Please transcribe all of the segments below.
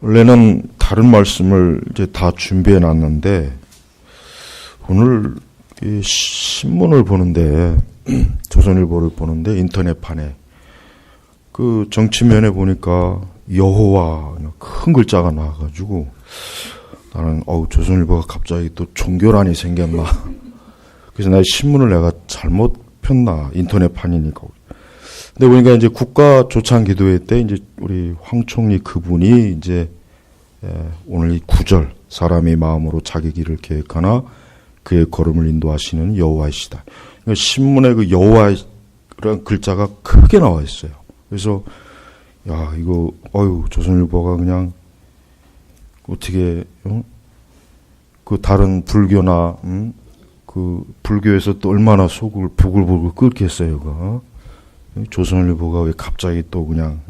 원래는 다른 말씀을 이제 다 준비해 놨는데, 오늘 이 신문을 보는데, 조선일보를 보는데, 인터넷판에, 그 정치면에 보니까 여호와 큰 글자가 나와가지고, 나는, 조선일보가 갑자기 또 종교란이 생겼나. 그래서 나 신문을 내가 잘못 폈나, 인터넷판이니까. 근데 보니까 이제 국가 조창 기도회 때 이제 우리 황 총리 그분이 이제 오늘 이 9절 사람의 마음으로 자기 길을 계획하나 그의 걸음을 인도하시는 여호와이시다. 그러니까 신문에 그 여호와라는 글자가 크게 나와 있어요. 그래서 야 이거 조선일보가 그냥 어떻게 그 다른 불교나 그 불교에서 또 얼마나 속을 부글부글 끓겠어요, 그거. 조선일보가 왜 갑자기 또 그냥,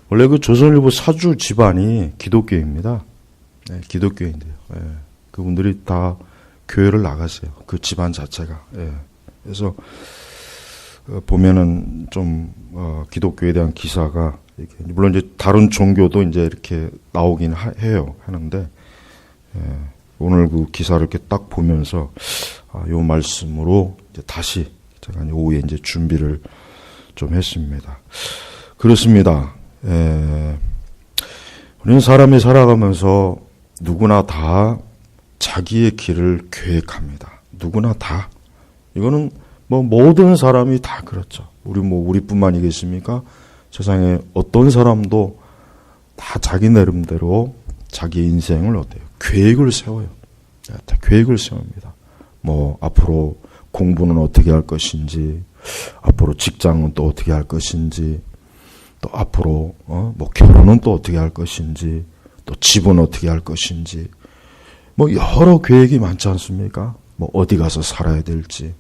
원래 그 조선일보 사주 집안이 기독교입니다. 네, 기독교인데요. 네, 그분들이 다 교회를 나가세요. 그 집안 자체가. 네, 그래서, 보면은 좀, 기독교에 대한 기사가, 이렇게, 물론 이제 다른 종교도 이제 이렇게 나오긴 해요. 하는데, 오늘 그 기사를 이렇게 딱 보면서, 요 말씀으로 이제 다시 제가 오후에 이제 준비를 좀 했습니다. 그렇습니다. 우리는 사람이 살아가면서 누구나 다 자기의 길을 계획합니다. 누구나 다. 이거는 모든 사람이 다 그렇죠. 우리뿐만이겠습니까? 세상에 어떤 사람도 다 자기 나름대로 자기 인생을 계획을 세워요. 다 계획을 세웁니다. 앞으로 공부는 어떻게 할 것인지, 앞으로 직장은 또 어떻게 할 것인지, 또 앞으로 결혼은 또 어떻게 할 것인지, 또 집은 어떻게 할 것인지, 여러 계획이 많지 않습니까? 어디 가서 살아야 될지.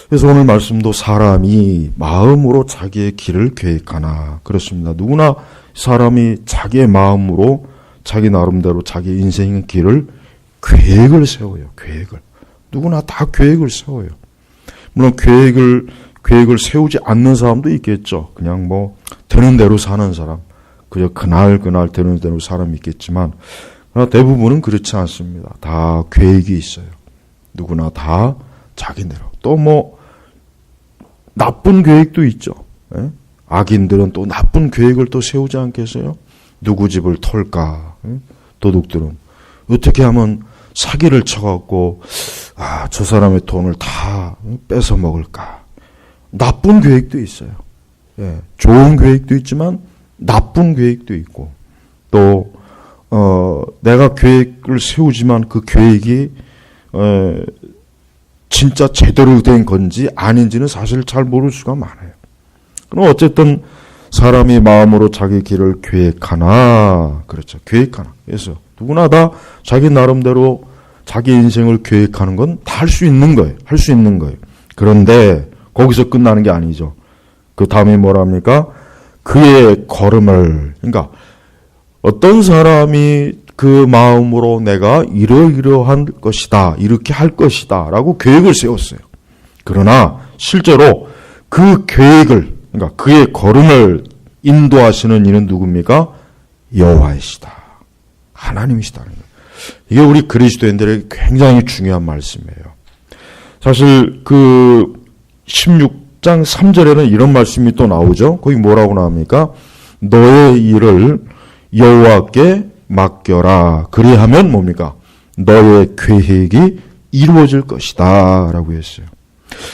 그래서 오늘 말씀도 사람이 마음으로 자기의 길을 계획하나 그렇습니다. 누구나 사람이 자기의 마음으로 자기 나름대로 자기 인생의 길을 계획을 세워요. 계획을. 누구나 다 계획을 세워요. 물론 계획을 세우지 않는 사람도 있겠죠. 그냥 되는 대로 사는 사람. 그저 그날 되는 대로 사람이 있겠지만, 그러나 대부분은 그렇지 않습니다. 다 계획이 있어요. 누구나 다 자기대로. 또 나쁜 계획도 있죠. 예? 악인들은 또 나쁜 계획을 또 세우지 않겠어요? 누구 집을 털까? 예? 도둑들은. 어떻게 하면 사기를 쳐갖고, 저 사람의 돈을 다 뺏어 먹을까. 나쁜 계획도 있어요. 예, 좋은 계획도 있지만, 나쁜 계획도 있고, 또, 내가 계획을 세우지만 그 계획이, 진짜 제대로 된 건지 아닌지는 사실 잘 모를 수가 많아요. 그럼 어쨌든, 사람이 마음으로 자기 길을 계획하나, 그렇죠. 계획하나. 그래서 누구나 다 자기 나름대로 자기 인생을 계획하는 건 다 할 수 있는 거예요. 할 수 있는 거예요. 그런데 거기서 끝나는 게 아니죠. 그 다음에 뭐랍니까? 그의 걸음을, 그러니까 어떤 사람이 그 마음으로 내가 이러이러한 것이다, 이렇게 할 것이다 라고 계획을 세웠어요. 그러나 실제로 그 계획을, 그러니까 그의 걸음을 인도하시는 이는 누굽니까? 여호와이시다. 하나님이시다는 거예요. 이게 우리 그리스도인들에게 굉장히 중요한 말씀이에요. 사실 그 16장 3절에는 이런 말씀이 또 나오죠. 거기 뭐라고 나옵니까? 너의 일을 여호와께 맡겨라. 그리하면 뭡니까? 너의 계획이 이루어질 것이다 라고 했어요.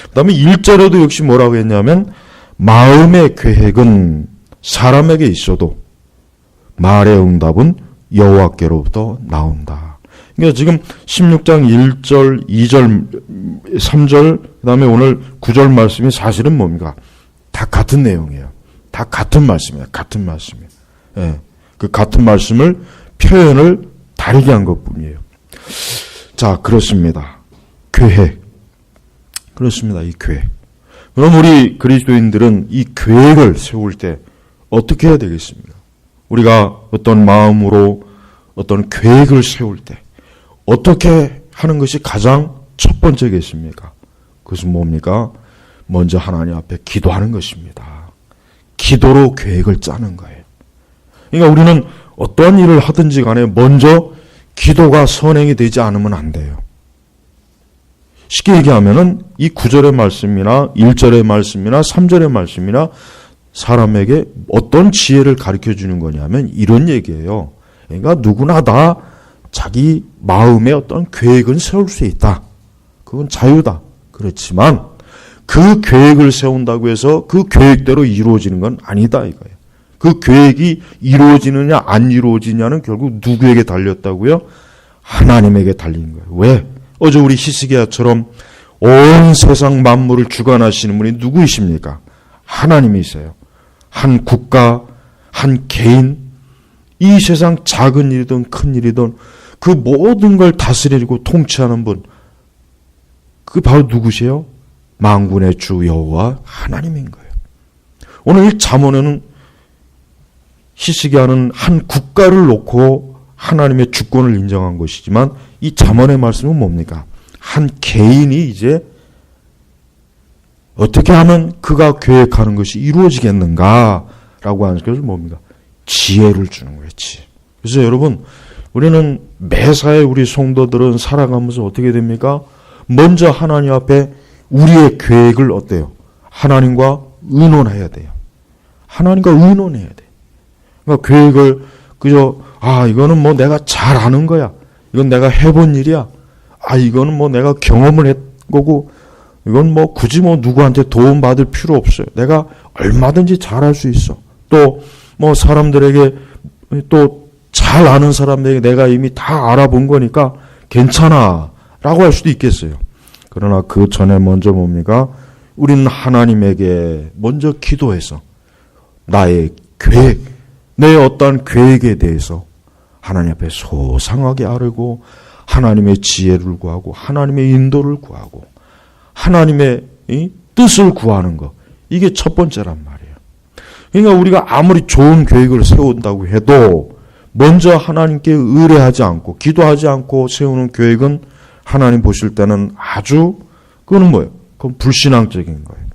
그 다음에 1절에도 역시 뭐라고 했냐면 마음의 계획은 사람에게 있어도 말의 응답은 여호와께로부터 나온다. 그러니까 지금 16장 1절, 2절, 3절, 그 다음에 오늘 9절 말씀이 사실은 뭡니까? 다 같은 내용이에요. 다 같은 말씀이에요. 같은 말씀이에요. 예, 그 같은 말씀을 표현을 다르게 한 것뿐이에요. 자, 그렇습니다. 계획. 그렇습니다. 이 계획. 그럼 우리 그리스도인들은 이 계획을 세울 때 어떻게 해야 되겠습니까? 우리가 어떤 마음으로 어떤 계획을 세울 때 어떻게 하는 것이 가장 첫 번째겠습니까? 그것은 뭡니까? 먼저 하나님 앞에 기도하는 것입니다. 기도로 계획을 짜는 거예요. 그러니까 우리는 어떠한 일을 하든지 간에 먼저 기도가 선행이 되지 않으면 안 돼요. 쉽게 얘기하면은 이 9절의 말씀이나 1절의 말씀이나 3절의 말씀이나 사람에게 어떤 지혜를 가르쳐 주는 거냐면 이런 얘기예요. 그러니까 누구나 다 자기 마음에 어떤 계획은 세울 수 있다. 그건 자유다. 그렇지만 그 계획을 세운다고 해서 그 계획대로 이루어지는 건 아니다 이거예요. 그 계획이 이루어지느냐 안 이루어지냐는 결국 누구에게 달렸다고요? 하나님에게 달린 거예요. 왜? 어제 우리 히스기야처럼 온 세상 만물을 주관하시는 분이 누구이십니까? 하나님이세요. 한 국가, 한 개인, 이 세상 작은 일이든 큰 일이든 그 모든 걸 다스리고 통치하는 분, 그게 바로 누구세요? 만군의 주 여호와 하나님인 거예요. 오늘 이 잠언에는 히스기야는 한 국가를 놓고 하나님의 주권을 인정한 것이지만 이 잠언의 말씀은 뭡니까? 한 개인이 이제 어떻게 하면 그가 계획하는 것이 이루어지겠는가라고 하는 것은 뭡니까? 지혜를 주는 거예요. 지혜. 그래서 여러분 우리는 매사에 우리 성도들은 살아가면서 어떻게 됩니까? 먼저 하나님 앞에 우리의 계획을 어때요? 하나님과 의논해야 돼요. 하나님과 의논해야 돼요. 그러니까 계획을 그저 이거는 뭐 내가 잘 아는 거야. 이건 내가 해본 일이야. 이거는 뭐 내가 경험을 했 거고 이건 뭐 굳이 뭐 누구한테 도움받을 필요 없어요. 내가 얼마든지 잘할 수 있어. 또 뭐 사람들에게 또 잘 아는 사람들에게 내가 이미 다 알아본 거니까 괜찮아 라고 할 수도 있겠어요. 그러나 그 전에 먼저 뭡니까? 우리는 하나님에게 먼저 기도해서 나의 계획, 내 어떠한 계획에 대해서 하나님 앞에 소상하게 아뢰고 하나님의 지혜를 구하고 하나님의 인도를 구하고 하나님의 뜻을 구하는 것. 이게 첫 번째란 말이에요. 그러니까 우리가 아무리 좋은 계획을 세운다고 해도 먼저 하나님께 의뢰하지 않고 기도하지 않고 세우는 계획은 하나님 보실 때는 아주 그건 뭐예요? 그건 불신앙적인 거예요.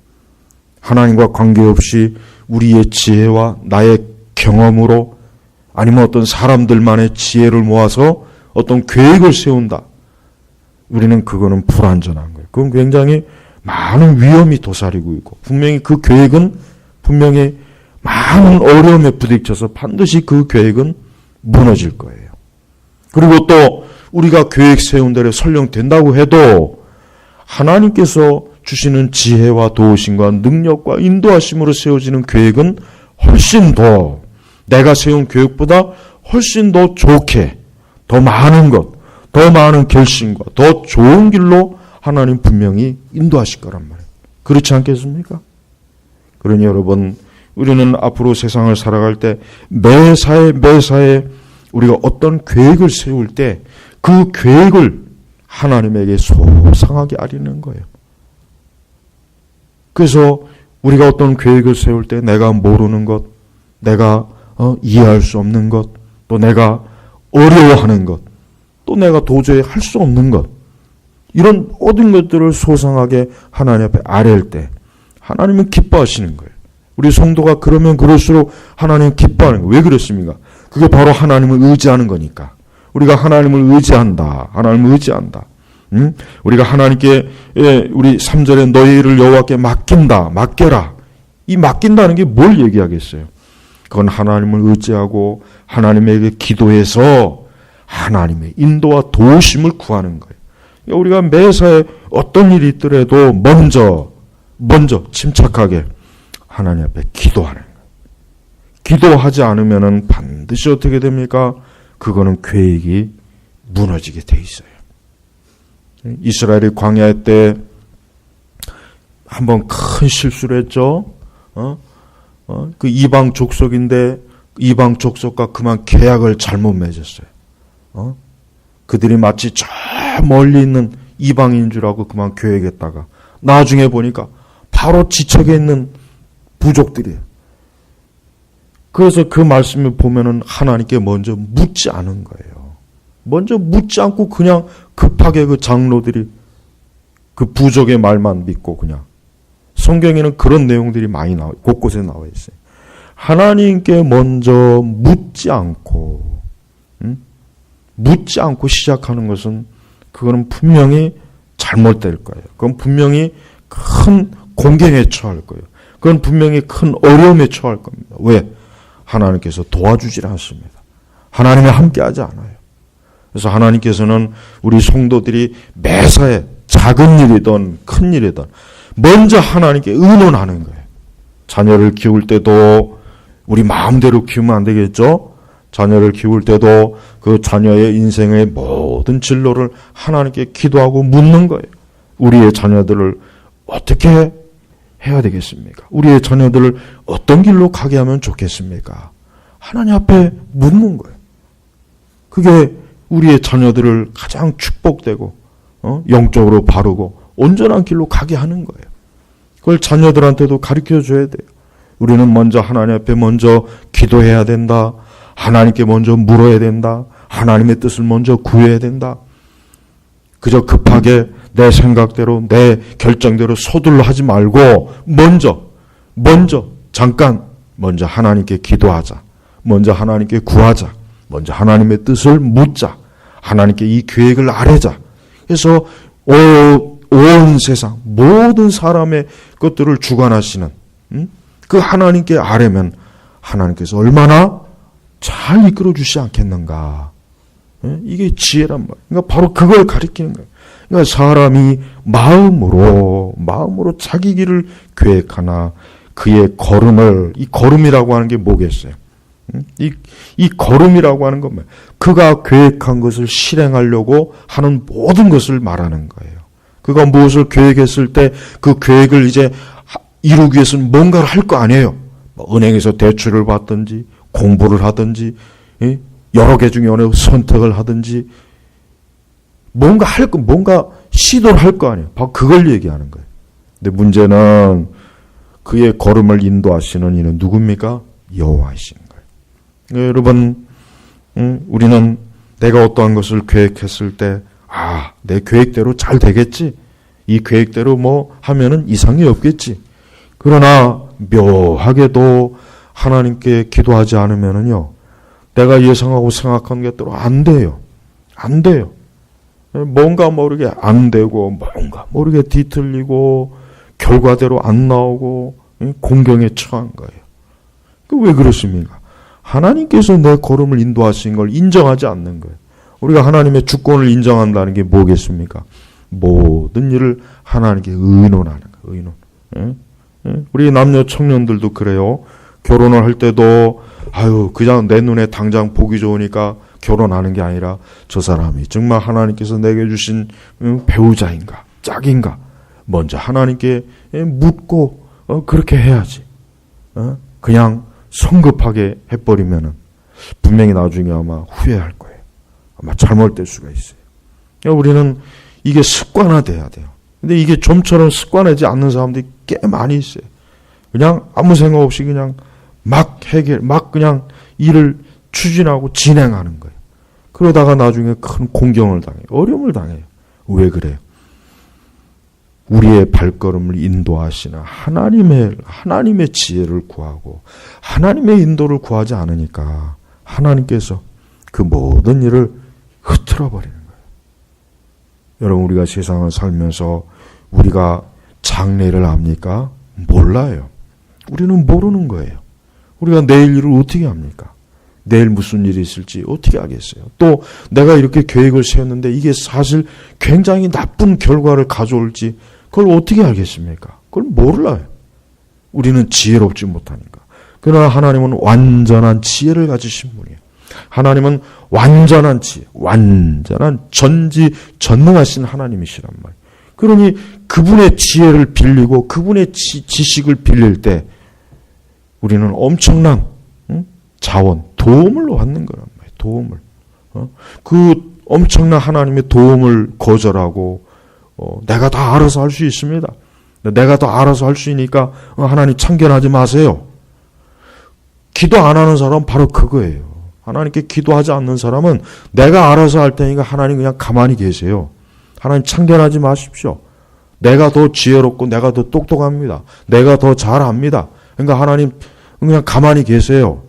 하나님과 관계없이 우리의 지혜와 나의 경험으로 아니면 어떤 사람들만의 지혜를 모아서 어떤 계획을 세운다. 우리는 그거는 불완전한 거예요. 그건 굉장히 많은 위험이 도사리고 있고 분명히 그 계획은 분명히 많은 어려움에 부딪혀서 반드시 그 계획은 무너질 거예요. 그리고 또 우리가 계획 세운 대로 설령 된다고 해도 하나님께서 주시는 지혜와 도우심과 능력과 인도하심으로 세워지는 계획은 훨씬 더 내가 세운 계획보다 훨씬 더 좋게 더 많은 것, 더 많은 결심과 더 좋은 길로 하나님 분명히 인도하실 거란 말이에요. 그렇지 않겠습니까? 그러니 여러분 우리는 앞으로 세상을 살아갈 때 매사에 우리가 어떤 계획을 세울 때 그 계획을 하나님에게 소상하게 아뢰는 거예요. 그래서 우리가 어떤 계획을 세울 때 내가 모르는 것, 내가 이해할 수 없는 것, 또 내가 어려워하는 것, 또 내가 도저히 할 수 없는 것, 이런 모든 것들을 소상하게 하나님 앞에 아뢰일 때 하나님은 기뻐하시는 거예요. 우리 성도가 그러면 그럴수록 하나님 기뻐하는 거예요. 왜 그렇습니까? 그게 바로 하나님을 의지하는 거니까. 우리가 하나님을 의지한다. 하나님을 의지한다. 우리가 하나님께 우리 3절에 너희를 여호와께 맡긴다. 맡겨라. 이 맡긴다는 게 뭘 얘기하겠어요? 그건 하나님을 의지하고 하나님에게 기도해서 하나님의 인도와 도우심을 구하는 거예요. 그러니까 우리가 매사에 어떤 일이 있더라도 먼저 침착하게 하나님 앞에 기도하는 거예요. 기도하지 않으면은 반드시 어떻게 됩니까? 그거는 계획이 무너지게 돼 있어요. 이스라엘이 광야 때 한번 큰 실수를 했죠. 그 이방 족속인데 이방 족속과 그만 계약을 잘못 맺었어요. 그들이 마치 저 멀리 있는 이방인 줄 알고 그만 계획했다가 나중에 보니까 바로 지척에 있는 부족들이에요. 그래서 그 말씀을 보면은 하나님께 먼저 묻지 않은 거예요. 먼저 묻지 않고 그냥 급하게 그 장로들이 그 부족의 말만 믿고 그냥 성경에는 그런 내용들이 많이 곳곳에 나와 있어요. 하나님께 먼저 묻지 않고 시작하는 것은 그거는 분명히 잘못될 거예요. 그건 분명히 큰 공경에 처할 거예요. 그건 분명히 큰 어려움에 처할 겁니다. 왜? 하나님께서 도와주질 않습니다. 하나님이 함께하지 않아요. 그래서 하나님께서는 우리 성도들이 매사에 작은 일이든 큰 일이든 먼저 하나님께 의논하는 거예요. 자녀를 키울 때도 우리 마음대로 키우면 안 되겠죠? 자녀를 키울 때도 그 자녀의 인생의 모든 진로를 하나님께 기도하고 묻는 거예요. 우리의 자녀들을 어떻게 해야 되겠습니까? 우리의 자녀들을 어떤 길로 가게 하면 좋겠습니까? 하나님 앞에 묻는 거예요. 그게 우리의 자녀들을 가장 축복되고 영적으로 바르고 온전한 길로 가게 하는 거예요. 그걸 자녀들한테도 가르쳐줘야 돼요. 우리는 먼저 하나님 앞에 먼저 기도해야 된다. 하나님께 먼저 물어야 된다. 하나님의 뜻을 먼저 구해야 된다. 그저 급하게 내 생각대로 내 결정대로 서둘러 하지 말고 먼저 하나님께 기도하자. 먼저 하나님께 구하자. 먼저 하나님의 뜻을 묻자. 하나님께 이 계획을 아뢰자. 그래서 온 세상 모든 사람의 것들을 주관하시는 그 하나님께 아뢰면 하나님께서 얼마나 잘 이끌어 주시지 않겠는가. 이게 지혜란 말이에요. 그러니까 바로 그걸 가리키는 거예요. 그러니까 사람이 마음으로 자기 길을 계획하나 그의 걸음을, 이 걸음이라고 하는 게 뭐겠어요? 이 걸음이라고 하는 건 그가 계획한 것을 실행하려고 하는 모든 것을 말하는 거예요. 그가 무엇을 계획했을 때 그 계획을 이제 이루기 위해서는 뭔가를 할 거 아니에요. 은행에서 대출을 받든지 공부를 하든지 여러 개 중에 어느 선택을 하든지 뭔가 시도를 할 거 아니에요. 바로 그걸 얘기하는 거예요. 근데 문제는 그의 걸음을 인도하시는 이는 누굽니까? 여호와이신 거예요. 여러분, 우리는 내가 어떠한 것을 계획했을 때 내 계획대로 잘 되겠지. 이 계획대로 뭐 하면은 이상이 없겠지. 그러나 묘하게도 하나님께 기도하지 않으면은요, 내가 예상하고 생각한 것대로 안 돼요. 안 돼요. 뭔가 모르게 안 되고, 뭔가 모르게 뒤틀리고, 결과대로 안 나오고, 공경에 처한 거예요. 왜 그렇습니까? 하나님께서 내 걸음을 인도하신 걸 인정하지 않는 거예요. 우리가 하나님의 주권을 인정한다는 게 뭐겠습니까? 모든 일을 하나님께 의논하는 거예요. 의논. 우리 남녀 청년들도 그래요. 결혼을 할 때도 그냥 내 눈에 당장 보기 좋으니까 결혼하는 게 아니라 저 사람이 정말 하나님께서 내게 주신 배우자인가 짝인가 먼저 하나님께 묻고 그렇게 해야지. 그냥 성급하게 해버리면은 분명히 나중에 아마 후회할 거예요. 아마 잘못될 수가 있어요. 그러니까 우리는 이게 습관화돼야 돼요. 근데 이게 좀처럼 습관하지 않는 사람들이 꽤 많이 있어요. 그냥 아무 생각 없이 그냥 막 그냥 일을 추진하고 진행하는 거예요. 그러다가 나중에 큰 공경을 당해요. 어려움을 당해요. 왜 그래요? 우리의 발걸음을 인도하시는 하나님의 지혜를 구하고 하나님의 인도를 구하지 않으니까 하나님께서 그 모든 일을 흐트러 버리는 거예요. 여러분, 우리가 세상을 살면서 우리가 장래를 압니까? 몰라요. 우리는 모르는 거예요. 우리가 내일 일을 어떻게 합니까? 내일 무슨 일이 있을지 어떻게 알겠어요? 또 내가 이렇게 계획을 세웠는데 이게 사실 굉장히 나쁜 결과를 가져올지 그걸 어떻게 알겠습니까? 그걸 몰라요. 우리는 지혜롭지 못하니까. 그러나 하나님은 완전한 지혜를 가지신 분이에요. 하나님은 완전한 지혜, 완전한 전지전능하신 하나님이시란 말이에요. 그러니 그분의 지혜를 빌리고 그분의 지식을 빌릴 때 우리는 엄청난 자원, 도움을 받는 거란 말이에요. 도움을. 그 엄청난 하나님의 도움을 거절하고 내가 다 알아서 할 수 있습니다. 내가 다 알아서 할 수 있으니까 하나님 참견하지 마세요. 기도 안 하는 사람은 바로 그거예요. 하나님께 기도하지 않는 사람은 내가 알아서 할 테니까 하나님 그냥 가만히 계세요. 하나님 참견하지 마십시오. 내가 더 지혜롭고 내가 더 똑똑합니다. 내가 더 잘합니다. 그러니까 하나님 그냥 가만히 계세요.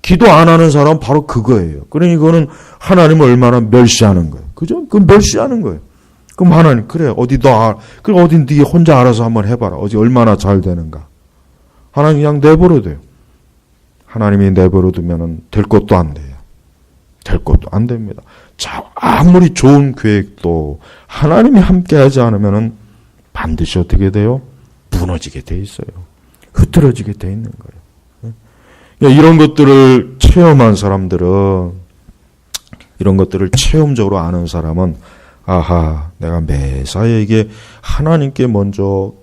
기도 안 하는 사람은 바로 그거예요. 그러니 이거는 하나님을 얼마나 멸시하는 거예요. 그죠? 그 멸시하는 거예요. 그럼 하나님, 그래, 그럼 어디 네 혼자 알아서 한번 해봐라. 어디 얼마나 잘 되는가. 하나님 그냥 내버려 둬요. 하나님이 내버려 두면은 될 것도 안 돼요. 될 것도 안 됩니다. 자, 아무리 좋은 계획도 하나님이 함께하지 않으면은 반드시 어떻게 돼요? 무너지게 돼 있어요. 흐트러지게 돼 있는 거예요. 이런 것들을 체험한 사람들은, 이런 것들을 체험적으로 아는 사람은, 아하, 내가 매사에 이게 하나님께 먼저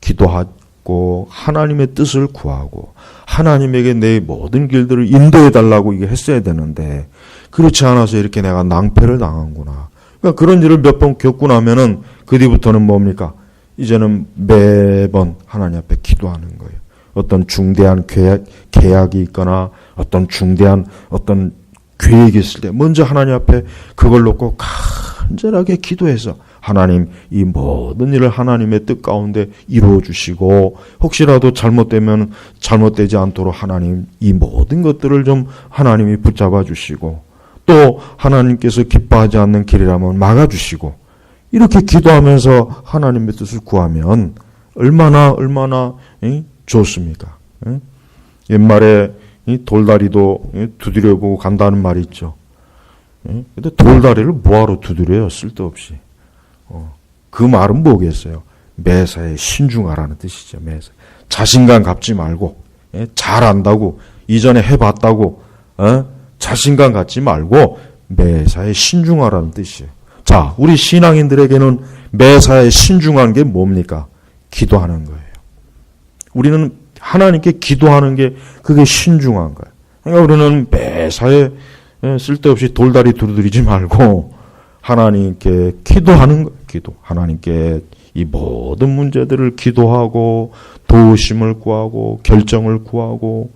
기도하고 하나님의 뜻을 구하고 하나님에게 내 모든 길들을 인도해 달라고 이게 했어야 되는데 그렇지 않아서 이렇게 내가 낭패를 당한구나. 그러니까 그런 일을 몇 번 겪고 나면은 그 뒤부터는 뭡니까? 이제는 매번 하나님 앞에 기도하는 거예요. 어떤 중대한 계약이 있거나 어떤 중대한 어떤 계획이 있을 때 먼저 하나님 앞에 그걸 놓고 간절하게 기도해서 하나님 이 모든 일을 하나님의 뜻 가운데 이루어 주시고 혹시라도 잘못되면 잘못되지 않도록 하나님 이 모든 것들을 좀 하나님이 붙잡아 주시고 또 하나님께서 기뻐하지 않는 길이라면 막아 주시고 이렇게 기도하면서 하나님의 뜻을 구하면 얼마나 좋습니까? 옛말에 돌다리도 두드려보고 간다는 말이 있죠. 근데 돌다리를 뭐하러 두드려요? 쓸데없이. 그 말은 뭐겠어요? 매사에 신중하라는 뜻이죠. 매사. 자신감 갖지 말고 잘한다고 이전에 해봤다고 자신감 갖지 말고 매사에 신중하라는 뜻이에요. 자, 우리 신앙인들에게는 매사에 신중한 게 뭡니까? 기도하는 거예요. 우리는 하나님께 기도하는 게 그게 신중한 거예요. 그러니까 우리는 매사에 쓸데없이 돌다리 두드리지 말고 하나님께 기도하는 거예요. 기도. 하나님께 이 모든 문제들을 기도하고 도우심을 구하고 결정을 구하고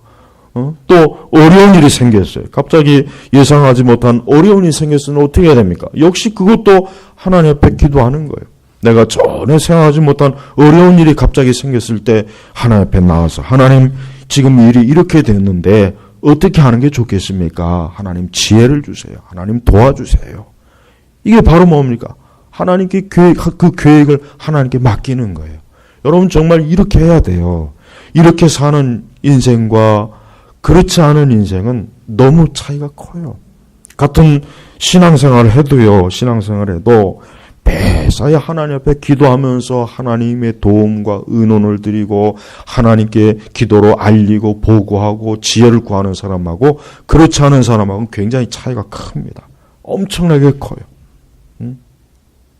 또 어려운 일이 생겼어요. 갑자기 예상하지 못한 어려운 일이 생겼으면 어떻게 해야 됩니까? 역시 그것도 하나님 앞에 기도하는 거예요. 내가 전에 생각하지 못한 어려운 일이 갑자기 생겼을 때 하나님 앞에 나와서 하나님 지금 일이 이렇게 됐는데 어떻게 하는 게 좋겠습니까? 하나님 지혜를 주세요. 하나님 도와주세요. 이게 바로 뭡니까? 하나님께 그 계획을 하나님께 맡기는 거예요. 여러분 정말 이렇게 해야 돼요. 이렇게 사는 인생과 그렇지 않은 인생은 너무 차이가 커요. 같은 신앙생활을 해도요. 신앙생활을 해도 매사에 하나님 앞에 기도하면서 하나님의 도움과 의논을 드리고 하나님께 기도로 알리고 보고하고 지혜를 구하는 사람하고 그렇지 않은 사람하고는 굉장히 차이가 큽니다. 엄청나게 커요.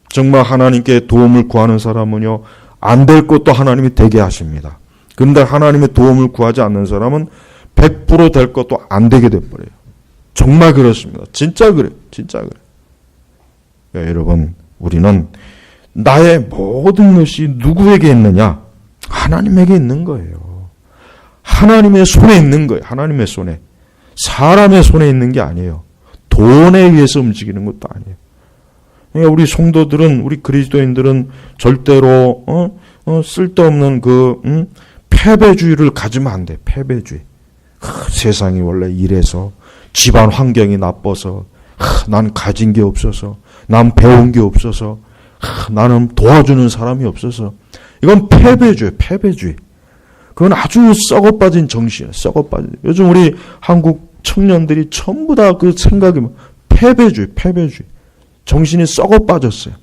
정말 하나님께 도움을 구하는 사람은요. 안 될 것도 하나님이 되게 하십니다. 그런데 하나님의 도움을 구하지 않는 사람은 100% 될 것도 안 되게 돼버려요. 정말 그렇습니다. 진짜 그래요. 진짜 그래요. 야, 여러분 우리는 나의 모든 것이 누구에게 있느냐? 하나님에게 있는 거예요. 하나님의 손에 있는 거예요. 하나님의 손에. 사람의 손에 있는 게 아니에요. 돈에 의해서 움직이는 것도 아니에요. 그러니까 우리 성도들은 우리 그리스도인들은 절대로 쓸데없는 패배주의를 가지면 안 돼. 패배주의. 세상이 원래 이래서 집안 환경이 나빠서 난 가진 게 없어서 난 배운 게 없어서 나는 도와주는 사람이 없어서 이건 패배주의. 패배주의. 그건 아주 썩어빠진 정신이에요. 썩어빠진. 요즘 우리 한국 청년들이 전부 다 그 생각이 패배주의. 패배주의. 정신이 썩어 빠졌어요.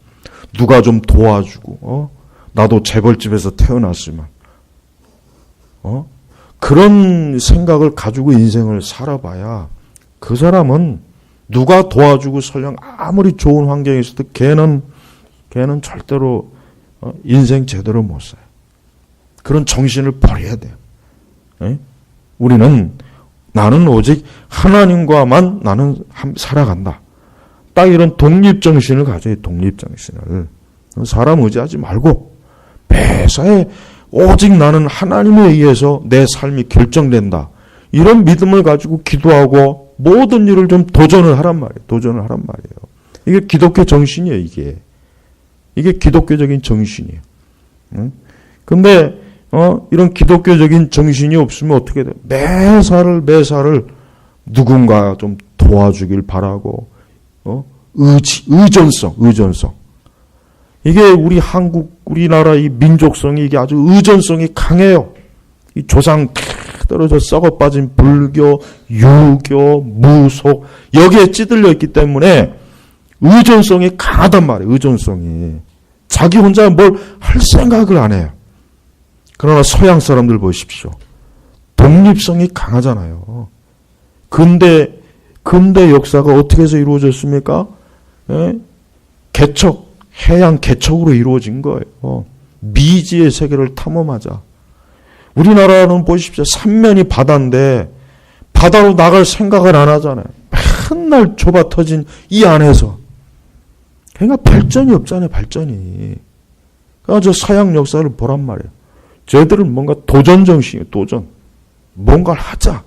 누가 좀 도와주고, 나도 재벌집에서 태어났으면, 그런 생각을 가지고 인생을 살아봐야 그 사람은 누가 도와주고 설령 아무리 좋은 환경에 있어도 걔는 절대로 인생 제대로 못 살아요. 그런 정신을 버려야 돼요. 우리는 나는 오직 하나님과만 나는 살아간다. 딱 이런 독립정신을 가져야 독립정신을. 사람 의지하지 말고 매사에 오직 나는 하나님에 의해서 내 삶이 결정된다. 이런 믿음을 가지고 기도하고 모든 일을 좀 도전을 하란 말이에요. 도전을 하란 말이에요. 이게 기독교 정신이에요. 이게 기독교적인 정신이에요. 근데 이런 기독교적인 정신이 없으면 어떻게 돼? 매사를 누군가 좀 도와주길 바라고, 의존성. 이게 우리나라 이 민족성이 이게 아주 의존성이 강해요. 이 조상 떨어져 썩어 빠진 불교, 유교, 무속, 여기에 찌들려 있기 때문에 의존성이 강하단 말이에요. 의존성이. 자기 혼자 뭘 할 생각을 안 해요. 그러나 서양 사람들 보십시오. 독립성이 강하잖아요. 근대 역사가 어떻게 해서 이루어졌습니까? 해양 개척으로 이루어진 거예요. 미지의 세계를 탐험하자. 우리나라는 보십시오. 삼면이 바다인데 바다로 나갈 생각을 안 하잖아요. 맨날 좁아 터진 이 안에서. 그러니까 발전이 없잖아요. 발전이. 그러니까 저 서양 역사를 보란 말이에요. 쟤들은 뭔가 도전 정신이에요. 도전. 뭔가를 하자.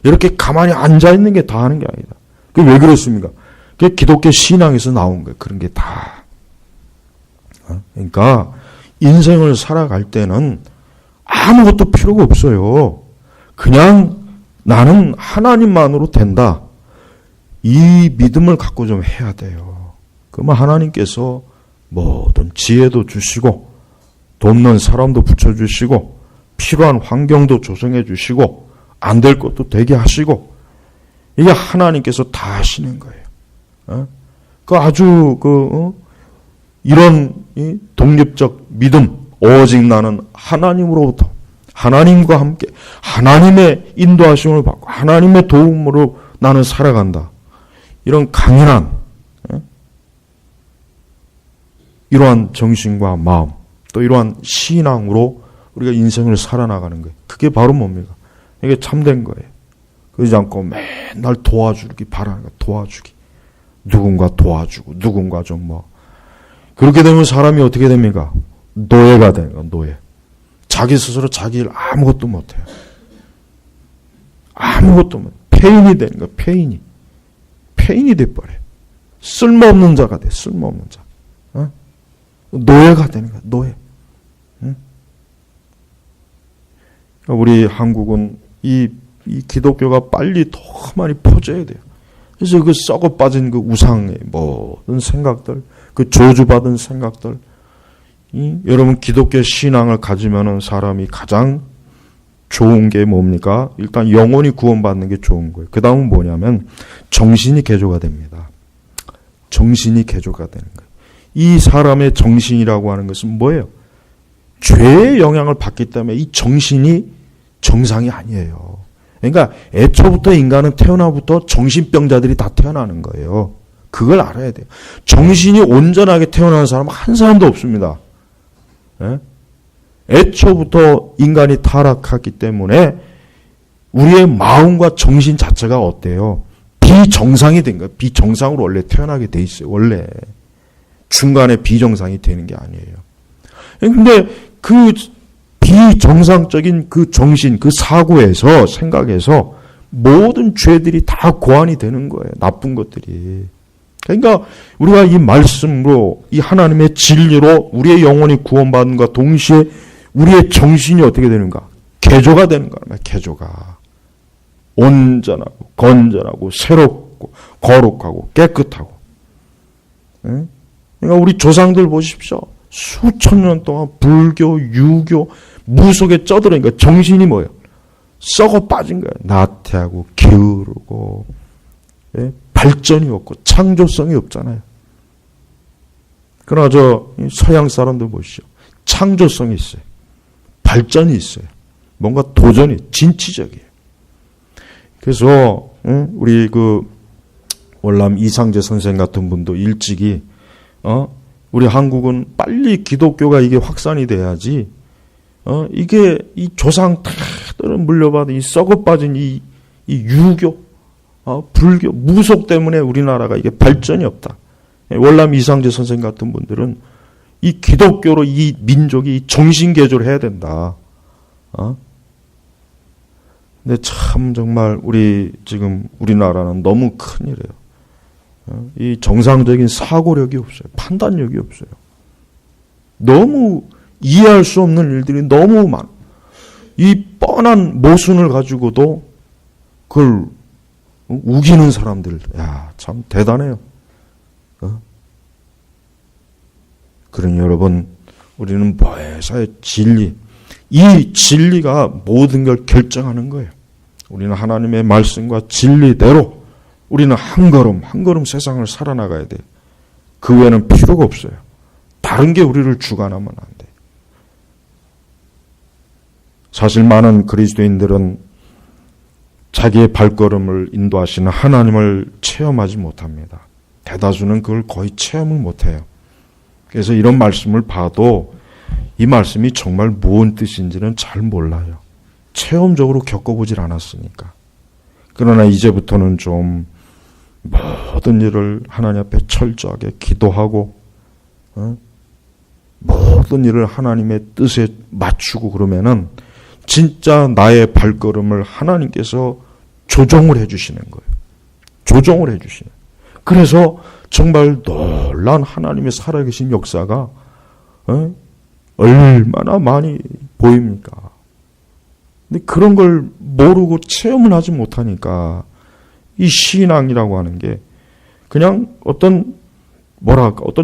이렇게 가만히 앉아있는 게 다 하는 게 아니다. 그게 왜 그렇습니까? 그게 기독교 신앙에서 나온 거예요. 그런 게 다. 그러니까 인생을 살아갈 때는 아무것도 필요가 없어요. 그냥 나는 하나님만으로 된다. 이 믿음을 갖고 좀 해야 돼요. 그러면 하나님께서 모든 지혜도 주시고 돕는 사람도 붙여주시고 필요한 환경도 조성해 주시고 안 될 것도 되게 하시고 이게 하나님께서 다 하시는 거예요. 이런 독립적 믿음, 오직 나는 하나님으로부터 하나님과 함께 하나님의 인도하심을 받고 하나님의 도움으로 나는 살아간다. 이런 강인한 이러한 정신과 마음 또 이러한 신앙으로 우리가 인생을 살아나가는 거예요. 그게 바로 뭡니까? 이게 참된 거예요. 그러지 않고 맨날 도와주기 바라는 거예요. 도와주기. 누군가 도와주고 누군가 좀 그렇게 되면 사람이 어떻게 됩니까? 노예가 되는 거예요. 노예. 자기 스스로 자기 일 아무것도 못해요. 아무것도 못해요. 폐인이 되는 거예요. 폐인이 돼버려요. 쓸모없는 자가 돼. 쓸모없는 자. 노예가 되는 거예요. 노예. 우리 한국은 이 기독교가 빨리 더 많이 퍼져야 돼요. 그래서 그 썩어 빠진 그 우상의 모든 생각들, 그 저주받은 생각들, 여러분 기독교 신앙을 가지면은 사람이 가장 좋은 게 뭡니까? 일단 영혼이 구원받는 게 좋은 거예요. 그 다음은 뭐냐면 정신이 개조가 됩니다. 정신이 개조가 되는 거예요. 이 사람의 정신이라고 하는 것은 뭐예요? 죄의 영향을 받기 때문에 이 정신이 정상이 아니에요. 그러니까 애초부터 인간은 태어나부터 정신병자들이 다 태어나는 거예요. 그걸 알아야 돼요. 정신이 온전하게 태어나는 사람은 한 사람도 없습니다. 애초부터 인간이 타락했기 때문에 우리의 마음과 정신 자체가 어때요? 비정상이 된 거예요. 비정상으로 원래 태어나게 돼 있어요. 원래. 중간에 비정상이 되는 게 아니에요. 근데 그 비정상적인 그 정신, 그 사고에서, 생각에서 모든 죄들이 다 고안이 되는 거예요. 나쁜 것들이. 그러니까 우리가 이 말씀으로, 이 하나님의 진리로 우리의 영혼이 구원받는과 동시에 우리의 정신이 어떻게 되는가? 개조가 되는 거야. 개조가. 온전하고, 건전하고, 새롭고, 거룩하고, 깨끗하고. 그러니까 우리 조상들 보십시오. 수천 년 동안 불교, 유교, 무속에 쩌들으니까 정신이 뭐예요? 썩어 빠진 거예요. 나태하고 게으르고 발전이 없고 창조성이 없잖아요. 그러나 저 서양 사람들 보시죠. 창조성이 있어요. 발전이 있어요. 뭔가 도전이 진취적이에요. 그래서 우리 그 월남 이상재 선생 같은 분도 일찍이 우리 한국은 빨리 기독교가 이게 확산이 돼야지 이게 이 조상들은 물려받은 이 썩어 빠진 이 유교, 불교, 무속 때문에 우리나라가 이게 발전이 없다. 월남 이상재 선생 같은 분들은 이 기독교로 이 민족이 정신 개조를 해야 된다. 근데 참 정말 지금 우리나라는 너무 큰일이에요. 이 정상적인 사고력이 없어요. 판단력이 없어요. 너무 이해할 수 없는 일들이 너무 많아. 이 뻔한 모순을 가지고도 그걸 우기는 사람들, 야, 참 대단해요. 그러니 여러분, 우리는 보혜사의 진리, 이 진리가 모든 걸 결정하는 거예요. 우리는 하나님의 말씀과 진리대로 우리는 한 걸음 한 걸음 세상을 살아나가야 돼요. 그 외에는 필요가 없어요. 다른 게 우리를 주관하면 안 돼요. 사실 많은 그리스도인들은 자기의 발걸음을 인도하시는 하나님을 체험하지 못합니다. 대다수는 그걸 거의 체험을 못해요. 그래서 이런 말씀을 봐도 이 말씀이 정말 무슨 뜻인지는 잘 몰라요. 체험적으로 겪어보질 않았으니까. 그러나 이제부터는 좀 모든 일을 하나님 앞에 철저하게 기도하고 모든 일을 하나님의 뜻에 맞추고 그러면은 진짜 나의 발걸음을 하나님께서 조정을 해주시는 거예요. 조정을 해주시는. 그래서 정말 놀라운 하나님의 살아계신 역사가 얼마나 많이 보입니까? 근데 그런 걸 모르고 체험을 하지 못하니까 이 신앙이라고 하는 게 그냥 어떤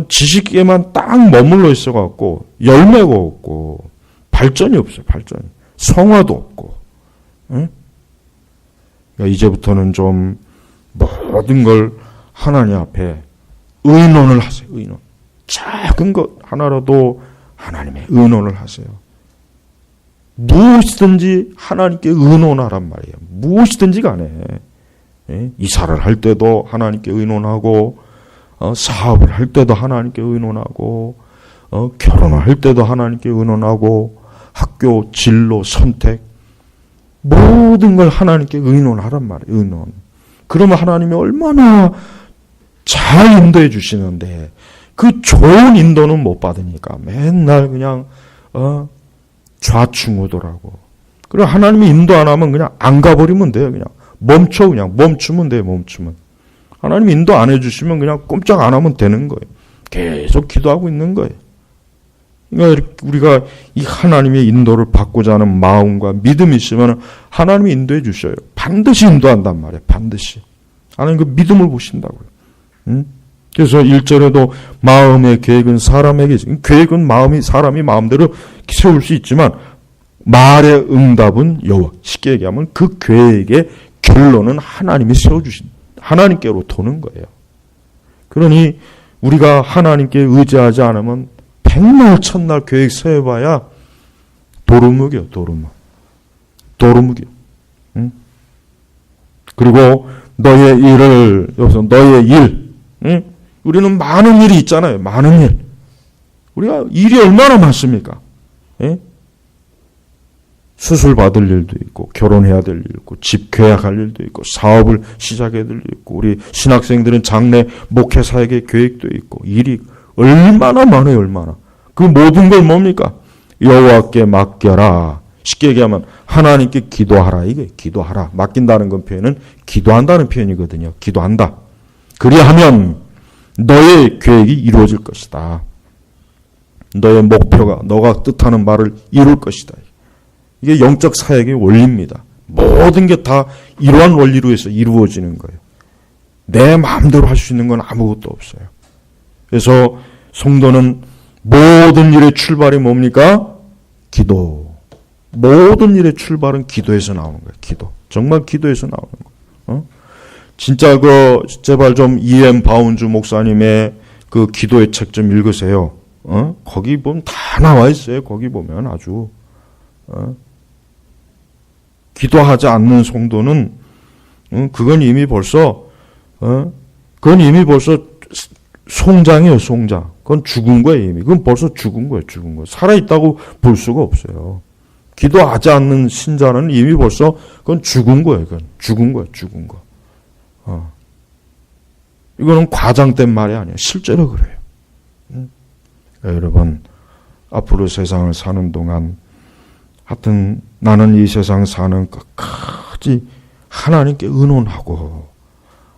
지식에만 딱 머물러 있어갖고 열매가 없고 발전이 없어요. 발전이. 성화도 없고. 그러니까 이제부터는 좀 모든 걸 하나님 앞에 의논을 하세요. 의논. 작은 것 하나라도 하나님의 의논을 하세요. 무엇이든지 하나님께 의논하란 말이에요. 무엇이든지 간에. 이사를 할 때도 하나님께 의논하고, 사업을 할 때도 하나님께 의논하고, 결혼을 할 때도 하나님께 의논하고, 학교 진로 선택, 모든 걸 하나님께 의논하란 말이에요. 의논. 그러면 하나님이 얼마나 잘 인도해 주시는데, 그 좋은 인도는 못 받으니까 맨날 그냥 좌충우돌하고. 그리고 하나님이 인도 안 하면 그냥 안 가버리면 돼요. 그냥 멈추면 돼요. 멈추면. 하나님이 인도 안 해주시면 그냥 꼼짝 안 하면 되는 거예요. 계속 기도하고 있는 거예요. 그러니까 우리가 이 하나님의 인도를 받고자 하는 마음과 믿음이 있으면 하나님이 인도해 주셔요. 반드시 인도한단 말이에요. 반드시. 하나님 그 믿음을 보신다고요. 그래서 1절에도 마음의 계획은 사람에게 있어요. 계획은 사람이 마음대로 세울 수 있지만 말의 응답은 여호와. 쉽게 얘기하면 그 계획의 결론은 하나님이 세워주신, 하나님께로 도는 거예요. 그러니 우리가 하나님께 의지하지 않으면 백날 첫날 계획 세워봐야 도루묵이요. 도루묵이요. 그리고 너의 일을, 여기서 너의 일, 우리는 많은 일이 있잖아요. 많은 일. 우리가 일이 얼마나 많습니까? 수술 받을 일도 있고, 결혼해야 될 일도 있고, 집 계약할 일도 있고, 사업을 시작해야 될 일도 있고, 우리 신학생들은 장래 목회 사역의 계획도 있고, 일이 얼마나 많아요. 얼마나. 그 모든 걸 뭡니까? 여호와께 맡겨라. 쉽게 얘기하면 하나님께 기도하라. 이게 기도하라. 맡긴다는 건 표현은 기도한다는 표현이거든요. 기도한다. 그리하면 너의 계획이 이루어질 것이다. 너의 목표가, 너가 뜻하는 바를 이룰 것이다. 이게 영적 사역의 원리입니다. 모든 게 다 이러한 원리로 해서 이루어지는 거예요. 내 마음대로 할 수 있는 건 아무것도 없어요. 그래서 성도는 모든 일의 출발이 뭡니까? 기도. 모든 일의 출발은 기도에서 나오는 거예요. 기도. 정말 기도에서 나오는 거예요. 진짜 제발 좀 E.M. 바운주 목사님의 그 기도의 책 좀 읽으세요. 거기 보면 다 나와 있어요. 거기 보면 아주. 기도하지 않는 성도는, 그건 이미 벌써 송장이에요, 송장. 그건 죽은 거예요, 이미. 그건 벌써 죽은 거예요, 죽은 거. 살아있다고 볼 수가 없어요. 기도하지 않는 신자는 이미 벌써 그건 죽은 거예요, 그건. 죽은 거예요, 죽은 거. 이거는 과장된 말이 아니에요. 실제로 그래요. 여러분, 앞으로 세상을 사는 동안 하여튼 나는 이 세상 사는 끝까지 하나님께 의논하고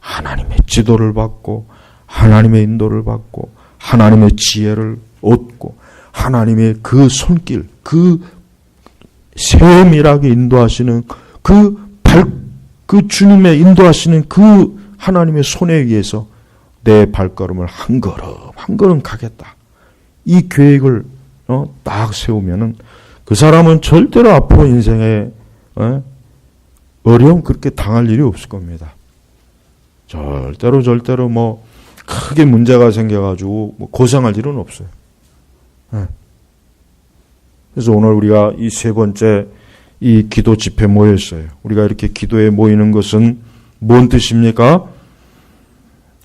하나님의 지도를 받고 하나님의 인도를 받고 하나님의 지혜를 얻고 하나님의 그 손길, 그 세밀하게 인도하시는 그 주님의 인도하시는 그 하나님의 손에 의해서 내 발걸음을 한 걸음 가겠다. 이 계획을 딱 세우면은 그 사람은 절대로 앞으로 인생에 어려움 그렇게 당할 일이 없을 겁니다. 절대로 뭐 크게 문제가 생겨가지고 뭐 고생할 일은 없어요. 그래서 오늘 우리가 이 세 번째 이 기도 집회 모였어요. 우리가 이렇게 기도에 모이는 것은 뭔 뜻입니까?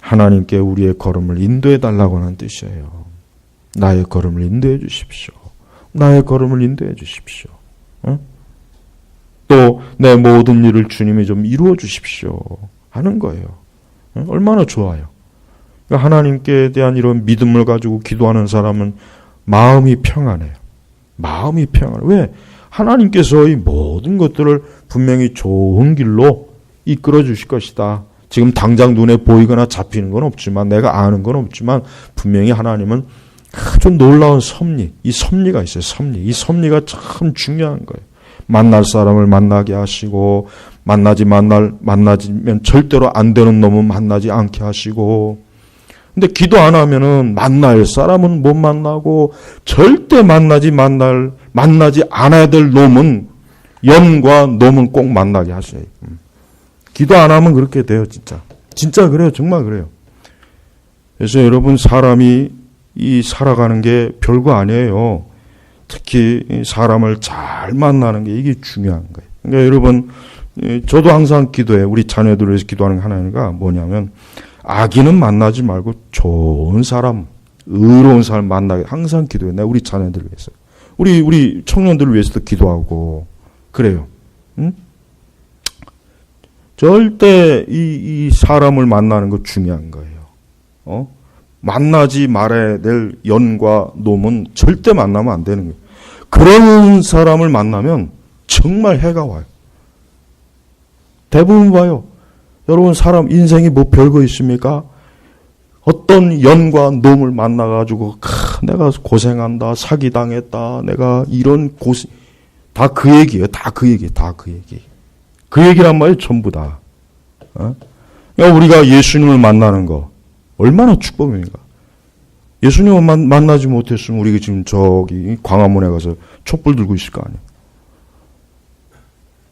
하나님께 우리의 걸음을 인도해 달라고 하는 뜻이에요. 나의 걸음을 인도해 주십시오. 나의 걸음을 인도해 주십시오. 또 내 모든 일을 주님이 좀 이루어 주십시오 하는 거예요. 얼마나 좋아요. 그러니까 하나님께 대한 이런 믿음을 가지고 기도하는 사람은 마음이 평안해요. 마음이 평안해요. 왜? 하나님께서 이 모든 것들을 분명히 좋은 길로 이끌어 주실 것이다. 지금 당장 눈에 보이거나 잡히는 건 없지만, 내가 아는 건 없지만 분명히 하나님은 아주 놀라운 섭리, 이 섭리가 있어요. 섭리. 이 섭리가 참 중요한 거예요. 만날 사람을 만나게 하시고, 만나지면 절대로 안 되는 놈은 만나지 않게 하시고, 근데 기도 안 하면은 만날 사람은 못 만나고, 절대 만나지 않아야 될 놈은, 연과 놈은 꼭 만나게 하셔요. 기도 안 하면 그렇게 돼요, 진짜. 진짜 그래요. 정말 그래요. 그래서 여러분, 사람이 살아가는 게 별거 아니에요. 특히 사람을 잘 만나는 게 이게 중요한 거예요. 그러니까 여러분, 저도 항상 기도해. 우리 자녀들을 위해서 기도하는 게 하나가 뭐냐면, 악인은 만나지 말고 좋은 사람, 의로운 사람 만나게 항상 기도해. 내가 우리 자녀들을 위해서. 우리 청년들을 위해서도 기도하고, 그래요. 응? 절대 이 사람을 만나는 거 중요한 거예요. 만나지 말아야 될 연과 놈은 절대 만나면 안 되는 거예요. 그런 사람을 만나면 정말 해가 와요. 대부분 봐요. 여러분, 사람 인생이 뭐 별거 있습니까? 어떤 연과 놈을 만나가지고 내가 고생한다, 사기당했다, 내가 이런 고생, 다 그 얘기예요. 다 그 얘기. 그 얘기란 말이에요. 전부 다. 그러니까 우리가 예수님을 만나는 거 얼마나 축복입니까? 예수님을 만나지 못했으면 우리가 지금 저기 광화문에 가서 촛불 들고 있을 거 아니에요.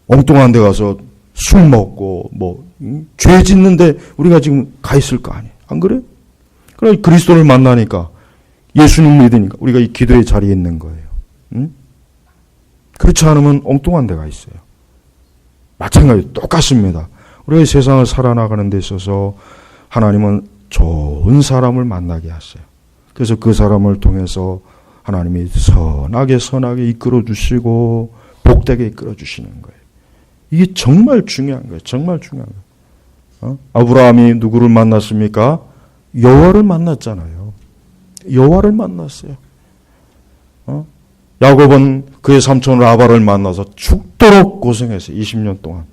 엉뚱한 데 가서 술 먹고 죄 짓는데 우리가 지금 가 있을 거 아니에요. 안 그래? 그럼 그리스도를 만나니까, 예수님 믿으니까 우리가 이 기도의 자리에 있는 거예요. 응? 그렇지 않으면 엉뚱한 데가 있어요. 마찬가지로 똑같습니다. 우리가 이 세상을 살아나가는 데 있어서 하나님은 좋은 사람을 만나게 하세요. 그래서 그 사람을 통해서 하나님이 선하게 이끌어 주시고 복되게 이끌어 주시는 거예요. 이게 정말 중요한 거예요. 정말 중요한 거예요. 아브라함이 누구를 만났습니까? 여호와를 만났잖아요. 여호와를 만났어요. 야곱은 그의 삼촌 라반을 만나서 죽도록 고생했어요. 20년 동안.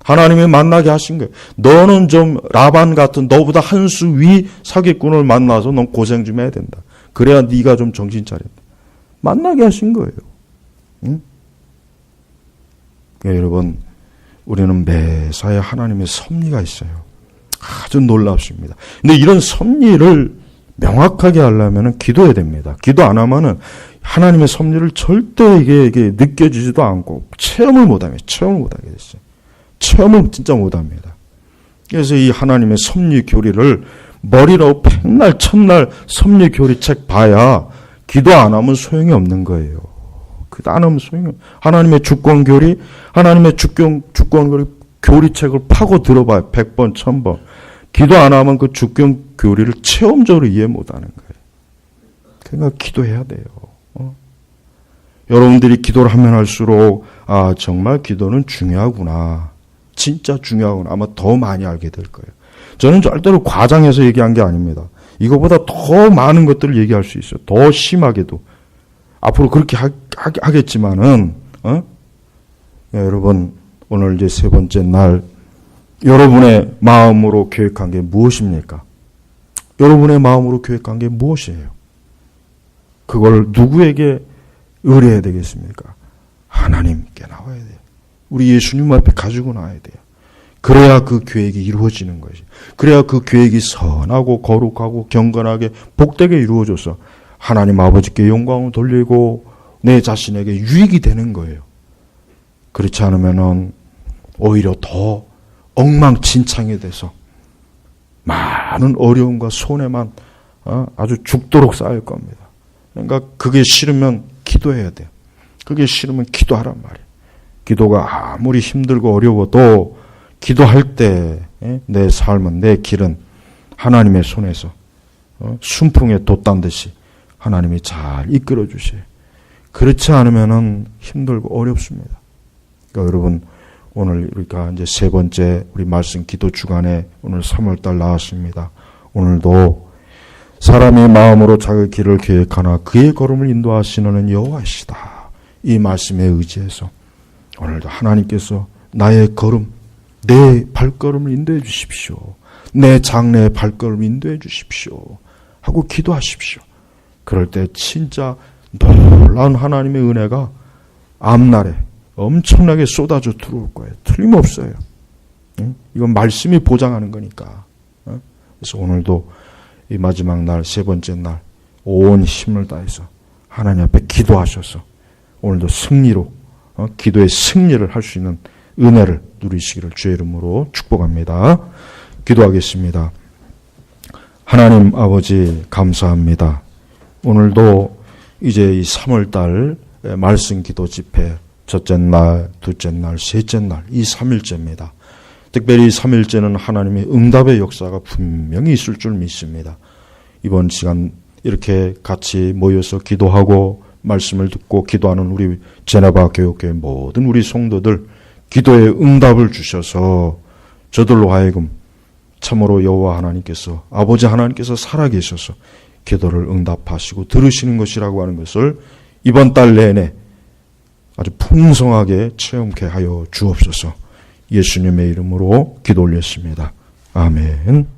하나님이 만나게 하신 거예요. 너는 좀 라반 같은 너보다 한 수 위 사기꾼을 만나서 넌 고생 좀 해야 된다. 그래야 네가 좀 정신 차린다. 만나게 하신 거예요. 응? 그러니까 여러분, 우리는 매사에 하나님의 섭리가 있어요. 아주 놀랍습니다. 근데 이런 섭리를 명확하게 하려면 기도해야 됩니다. 기도 안 하면은 하나님의 섭리를 절대 이게 느껴지지도 않고 체험을 못하게 됐어요. 체험을 진짜 못합니다. 그래서 이 하나님의 섭리 교리를 머리로 백날 천날 섭리 교리 책 봐야 기도 안 하면 소용이 없는 거예요. 기도 안 하면 소용이 없어요. 하나님의 주권 교리, 하나님의 주권 교리 책을 파고 들어봐요. 100번, 1000번. 기도 안 하면 그 주권 교리를 체험적으로 이해 못 하는 거예요. 그러니까 기도해야 돼요. 여러분들이 기도를 하면 할수록 정말 기도는 중요하구나. 진짜 중요하구나. 아마 더 많이 알게 될 거예요. 저는 절대로 과장해서 얘기한 게 아닙니다. 이거보다 더 많은 것들을 얘기할 수 있어요. 더 심하게도. 앞으로 그렇게 하겠지만은, 여러분, 오늘 이제 세 번째 날, 여러분의 마음으로 계획한 게 무엇입니까? 여러분의 마음으로 계획한 게 무엇이에요? 그걸 누구에게 의뢰해야 되겠습니까? 하나님께 나와야 돼요. 우리 예수님 앞에 가지고 나와야 돼요. 그래야 그 계획이 이루어지는 것이. 그래야 그 계획이 선하고 거룩하고 경건하게 복되게 이루어져서 하나님 아버지께 영광을 돌리고 내 자신에게 유익이 되는 거예요. 그렇지 않으면은 오히려 더 엉망진창이 돼서 많은 어려움과 손해만 아주 죽도록 쌓일 겁니다. 그러니까 그게 싫으면 기도해야 돼요. 그게 싫으면 기도하란 말이에요. 기도가 아무리 힘들고 어려워도 기도할 때 내 삶은, 내 길은 하나님의 손에서 순풍에 돛단 듯이 하나님이 잘 이끌어 주세요. 그렇지 않으면은 힘들고 어렵습니다. 그러니까 여러분, 오늘 우리가 이제 세 번째 우리 말씀 기도 주간에 오늘 3월달 나왔습니다. 오늘도 사람이 마음으로 자기 길을 계획하나 그의 걸음을 인도하시는 여호와시다. 이 말씀에 의지해서 오늘도 하나님께서 나의 걸음, 내 발걸음을 인도해 주십시오. 내 장래의 발걸음을 인도해 주십시오. 하고 기도하십시오. 그럴 때 진짜 놀라운 하나님의 은혜가 앞날에 엄청나게 쏟아져 들어올 거예요. 틀림없어요. 이건 말씀이 보장하는 거니까. 그래서 오늘도 이 마지막 날, 세 번째 날 온 힘을 다해서 하나님 앞에 기도하셔서 오늘도 승리로 기도의 승리를 할 수 있는 은혜를 누리시기를 주의 이름으로 축복합니다. 기도하겠습니다. 하나님 아버지 감사합니다. 오늘도 이제 이 3월달 말씀 기도 집회 첫째 날, 둘째 날, 셋째 날, 이 3일째입니다. 특별히 3일째는 하나님의 응답의 역사가 분명히 있을 줄 믿습니다. 이번 시간 이렇게 같이 모여서 기도하고 말씀을 듣고 기도하는 우리 제네바 교육교회 모든 우리 성도들 기도의 응답을 주셔서 저들로 하여금 참으로 여호와 하나님께서, 아버지 하나님께서 살아계셔서 기도를 응답하시고 들으시는 것이라고 하는 것을 이번 달 내내 아주 풍성하게 체험케 하여 주옵소서. 예수님의 이름으로 기도 올렸습니다. 아멘.